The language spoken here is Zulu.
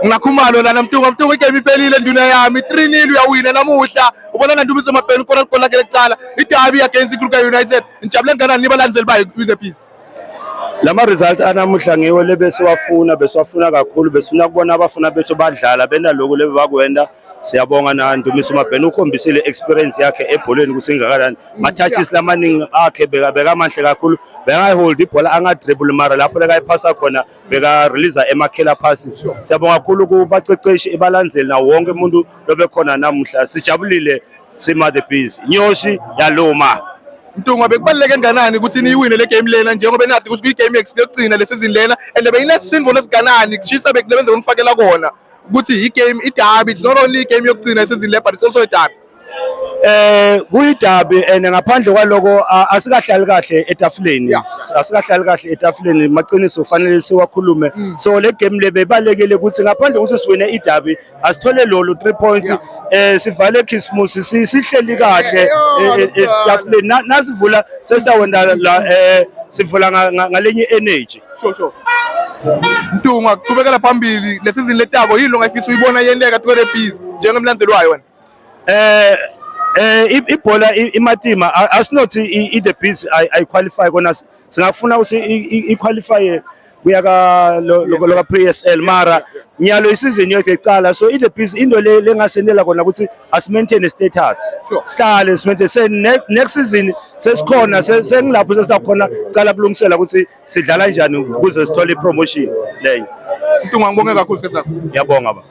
Ngakhumalo lana Mtunga igame iphelile nduna yami 3-0 uyawina namuhla ubona ngathi ubisemabheni khona ligola lakhe lecala idabi against iKruger United ngijabule kangaani nibalandeli bayo kwize peace. Lama result anamuhla ngiwo lebesiwafuna kakhulu besifuna kubona abafuna bethu badlala benaloko lebe bakwenda siyabonga na Ndumiso Mabhena ukhombisile experience yakhe ebholeni kusingakanani ma-touches lamaningi akhe beka amahle kakhulu bengayihold ibhola angadribble mara lapho lekayiphasa khona beka release emakhela passes siyabonga kakhulu kubaqeqeshi ebalandzeli na wonke umuntu lobekhona namuhla sijabulile sima the bees nyoshi yaloma. Mtunga bekubaleke kangaani ukuthi niyiwine le game lena njengoba nathi ukuthi kuyigame yokugcina lesizini lena and beyinesinvo lesiganani kuchisa bekubenze umfakela kona ukuthi igame idabi it's not only igame yokugcina lesizini le but it's also idabi. Kuyidabi and ngaphandle kwaloko asikahlali kahle etafuleni maqiniso kufanele siwakhulume so le game le bebalekele ukuthi ngaphandle ukuthi siwine idabi asithole lolo 3 points sivale Christmas sihleli kahle etafuleni nasivula sesawenda la sivula ngalenye energy. Sure. Mtunga qhubekela phambili lesizini letako yilo ngayifisa uyibona yendeka twele peace njengemlandeli wayo wena. Ibhola imatima asinothi i-the bees I qualify kona singafuna ukuthi i-qualify kuyaka lo PSL mara nyalo isizini yethu ecala so i-the bees into lengasenela kona ukuthi as maintain status sihlale simaintain next season sesikhona sengilapho sesikhona cala kulungisela ukuthi sidlala kanjani ukuze sithole promotion leyo. Mtunga ngibonge kakhulu ke sakho. Ngiyabonga ba.